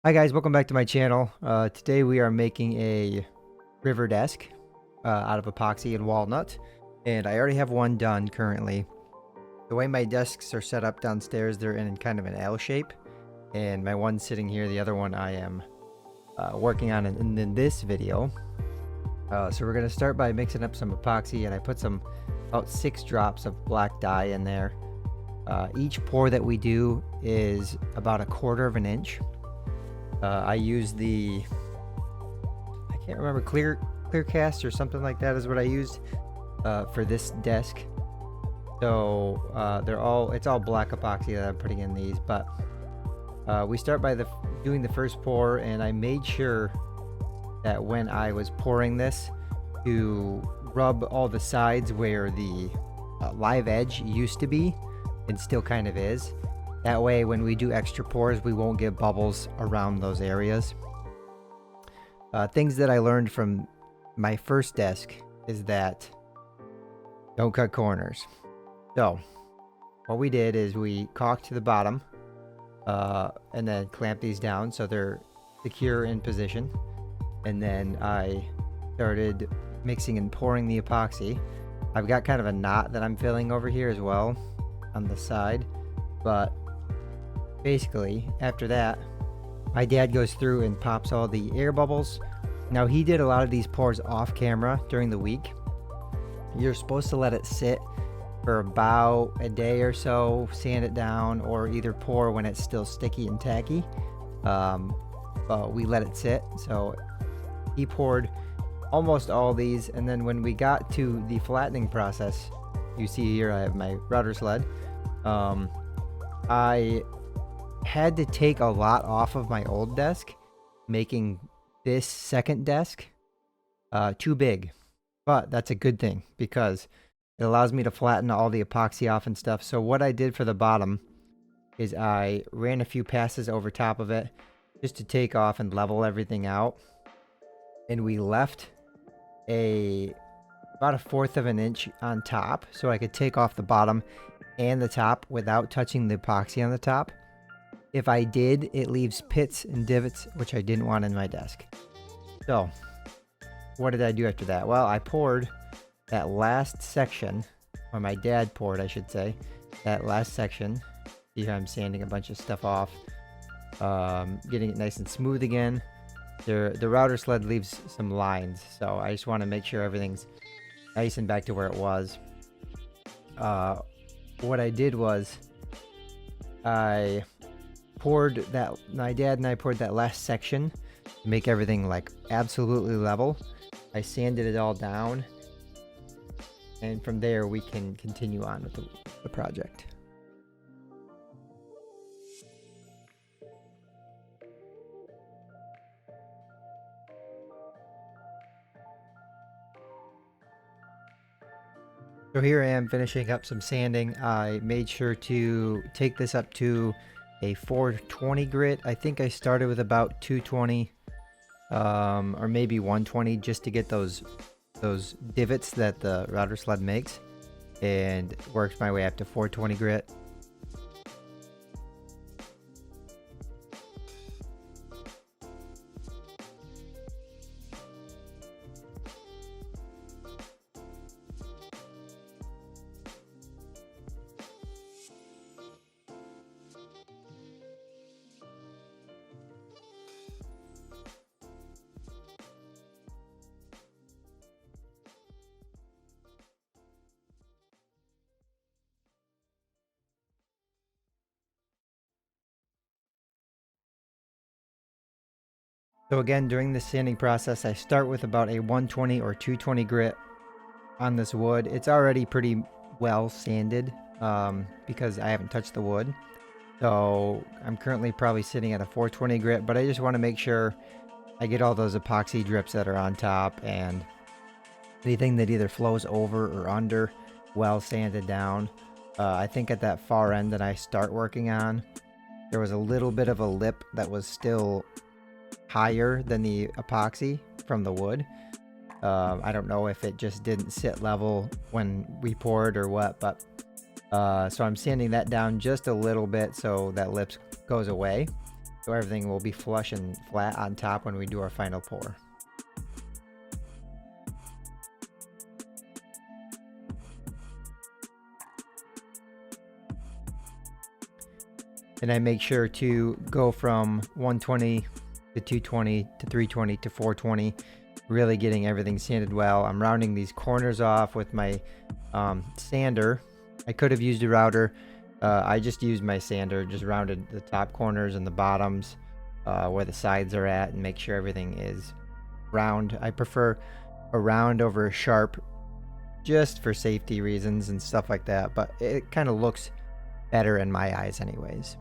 Hi guys, welcome back to my channel. Today we are making a river desk out of epoxy and walnut, and I already have one done currently. The way my desks are set up downstairs, they're in kind of an L shape, and my one's sitting here, the other one I am working on in this video. So we're going to start by mixing up some epoxy, and I put about 6 drops of black dye in there. Each pour that we do is about 1/4 inch. I use I can't remember, clear cast or something like that is what I used for this desk. So it's all black epoxy that I'm putting in these, but we start by doing the first pour, and I made sure that when I was pouring this to rub all the sides where the live edge used to be and still kind of is. That way, when we do extra pours, we won't get bubbles around those areas. Things that I learned from my first desk is that don't cut corners. So, what we did is we caulked to the bottom and then clamped these down so they're secure in position. And then I started mixing and pouring the epoxy. I've got kind of a knot that I'm filling over here as well on the side, but basically, after that, my dad goes through and pops all the air bubbles. Now, he did a lot of these pours off camera during the week. You're supposed to let it sit for about a day or so, sand it down, or either pour when it's still sticky and tacky. But we let it sit. So he poured almost all these, and then when we got to the flattening process, you see here I have my router sled. I had to take a lot off of my old desk, making this second desk too big. But that's a good thing because it allows me to flatten all the epoxy off and stuff. So what I did for the bottom is I ran a few passes over top of it just to take off and level everything out. And we left about 1/4 inch on top so I could take off the bottom and the top without touching the epoxy on the top. If I did, it leaves pits and divots, which I didn't want in my desk. So, what did I do after that? Well, I poured that last section, or my dad poured, I should say, that last section. See how I'm sanding a bunch of stuff off, getting it nice and smooth again. The router sled leaves some lines, so I just want to make sure everything's nice and back to where it was. What I did was my dad and I poured that last section to make everything like absolutely level. I sanded it all down, and from there we can continue on with the project. So here I am finishing up some sanding. I made sure to take this up to a 420 grit. I think I started with about 220 or maybe 120 just to get those divots that the router sled makes, and worked my way up to 420 grit. So again, during the sanding process, I start with about a 120 or 220 grit on this wood. It's already pretty well sanded because I haven't touched the wood. So I'm currently probably sitting at a 420 grit, but I just want to make sure I get all those epoxy drips that are on top and anything that either flows over or under well sanded down. I think at that far end that I start working on, there was a little bit of a lip that was still higher than the epoxy from the wood. I don't know if it just didn't sit level when we poured or what, but so I'm sanding that down just a little bit so that lip goes away. so everything will be flush and flat on top when we do our final pour. And I make sure to go from 120 to 220 to 320 to 420, really getting everything sanded well. I'm rounding these corners off with my sander. I could have used a router. I just used my sander, just rounded the top corners and the bottoms where the sides are at, and make sure everything is round. I prefer a round over a sharp just for safety reasons and stuff like that, but it kind of looks better in my eyes anyways.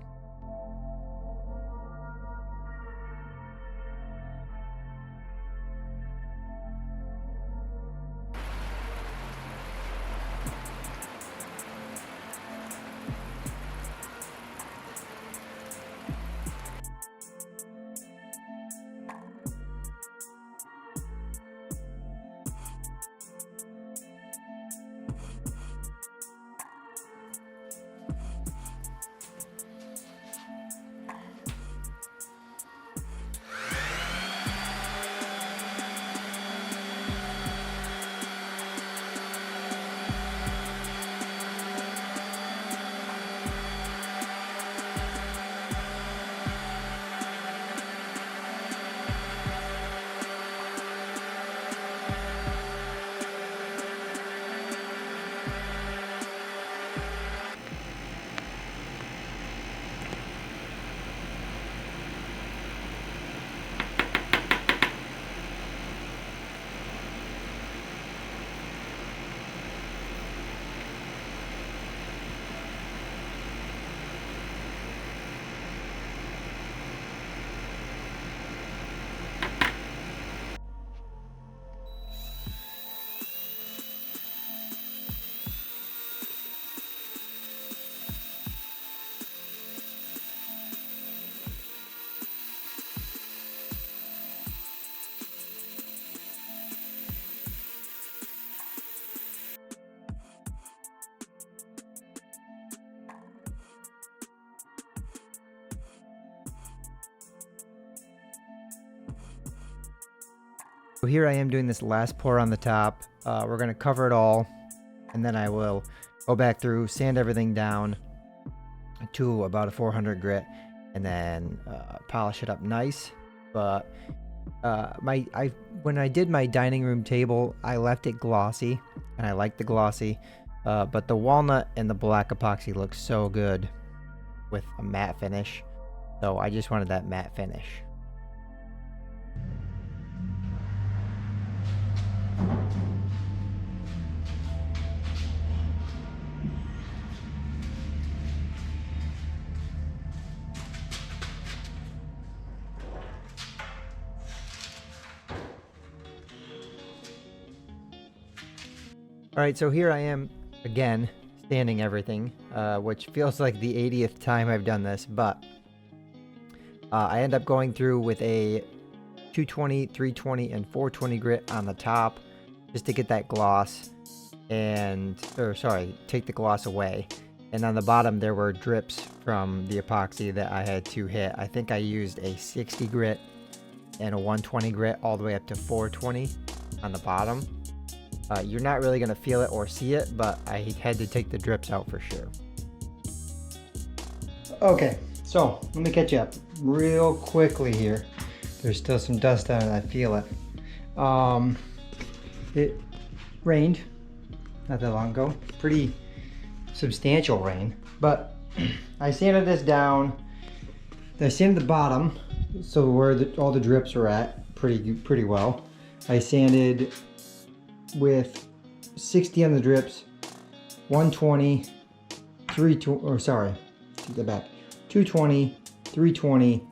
So here I am doing this last pour on the top. We're going to cover it all, and then I will go back through, sand everything down to about a 400 grit, and then polish it up nice. But when I did my dining room table, I left it glossy, and I like the glossy, but the walnut and the black epoxy looks so good with a matte finish, so I just wanted that matte finish. All right, so here I am again, sanding everything, which feels like the 80th time I've done this, but I end up going through with a 220, 320, and 420 grit on the top, just to get that gloss, take the gloss away. And on the bottom, there were drips from the epoxy that I had to hit. I think I used a 60 grit and a 120 grit all the way up to 420 on the bottom. You're not really going to feel it or see it, but I had to take the drips out for sure. Okay, so let me catch you up real quickly here. There's still some dust on it, I feel it. It rained not that long ago, pretty substantial rain, but I sanded this down. I sanded the bottom, so where all the drips are at, pretty well. I sanded with 60 on the drips, 120, 220, 320,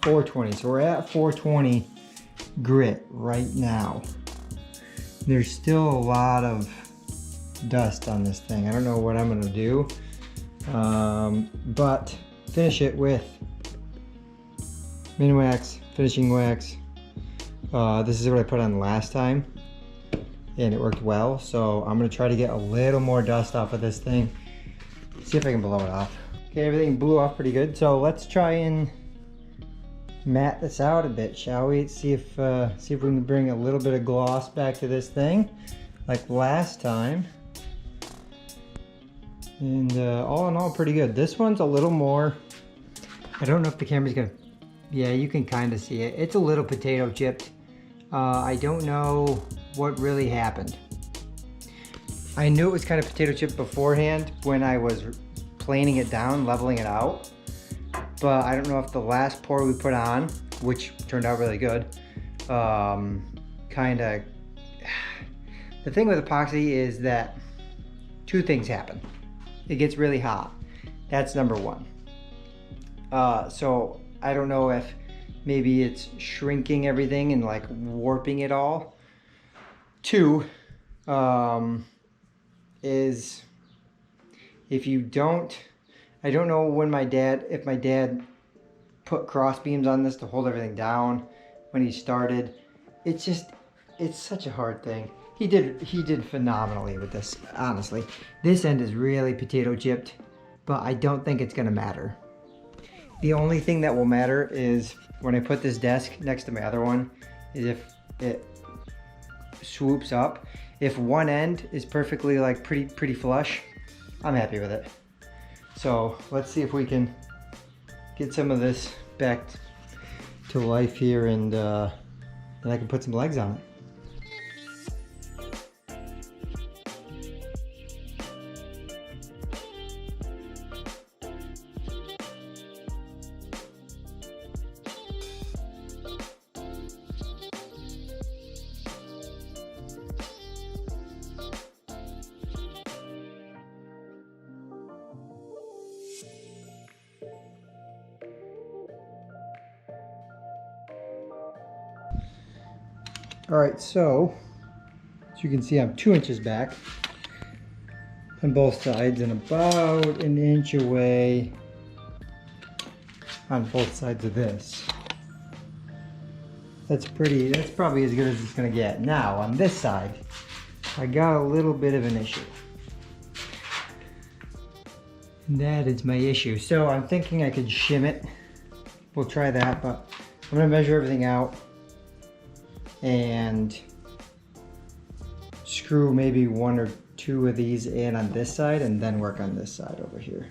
420. So we're at 420 grit right now. There's still a lot of dust on this thing. I don't know what I'm gonna do, but finish it with min wax, finishing wax. This is what I put on last time, and it worked well. So I'm gonna try to get a little more dust off of this thing. See if I can blow it off. Okay, everything blew off pretty good. So let's try and mat this out a bit, shall we? See if we can bring a little bit of gloss back to this thing, like last time. And all in all, pretty good. This one's a little more, I don't know if the camera's gonna, yeah, you can kind of see it. It's a little potato chipped. I don't know what really happened. I knew it was kind of potato chipped beforehand when I was planing it down, leveling it out. But I don't know if the last pour we put on, which turned out really good, kind of, the thing with epoxy is that two things happen. It gets really hot. That's number one. So I don't know if maybe it's shrinking everything and like warping it all. Two, is if you don't, I don't know when if my dad put cross beams on this to hold everything down when he started. It's such a hard thing. He did phenomenally with this, honestly. This end is really potato chipped, but I don't think it's gonna matter. The only thing that will matter is when I put this desk next to my other one, is if it swoops up. If one end is perfectly like pretty flush, I'm happy with it. So let's see if we can get some of this back to life here, and I can put some legs on it. All right, so as you can see, I'm 2 inches back on both sides and about an inch away on both sides of this. That's probably as good as it's gonna get. Now on this side, I got a little bit of an issue. And that is my issue. So I'm thinking I could shim it. We'll try that, but I'm gonna measure everything out and screw maybe 1 or 2 of these in on this side and then work on this side over here.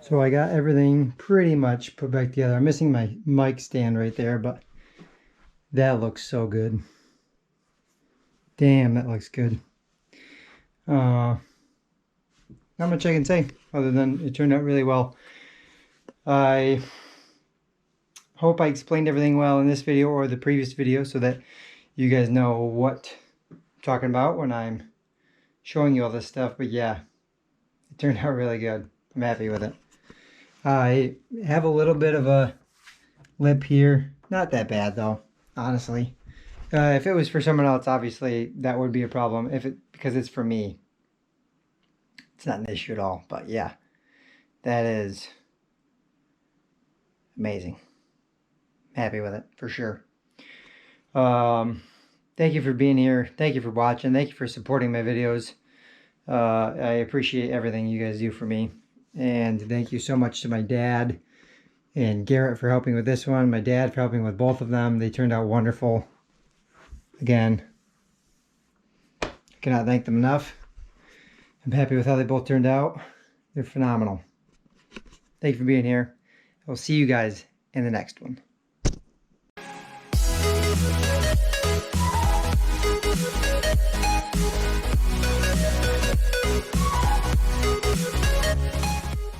So I got everything pretty much put back together. I'm missing my mic stand right there, but that looks so good. Damn, that looks good. Not much I can say other than it turned out really well. I hope I explained everything well in this video or the previous video so that you guys know what I'm talking about when I'm showing you all this stuff. But yeah, it turned out really good. I'm happy with it. I have a little bit of a lip here. Not that bad though, honestly. If it was for someone else, obviously that would be a problem. Because it's for me, it's not an issue at all. But yeah, that is amazing. Happy with it for sure. Thank you for being here. Thank you for watching. Thank you for supporting my videos. I appreciate everything you guys do for me. And thank you so much to my dad and Garrett for helping with this one. My dad for helping with both of them. They turned out wonderful. Again, I cannot thank them enough. I'm happy with how they both turned out. They're phenomenal. Thank you for being here. I will see you guys in the next one.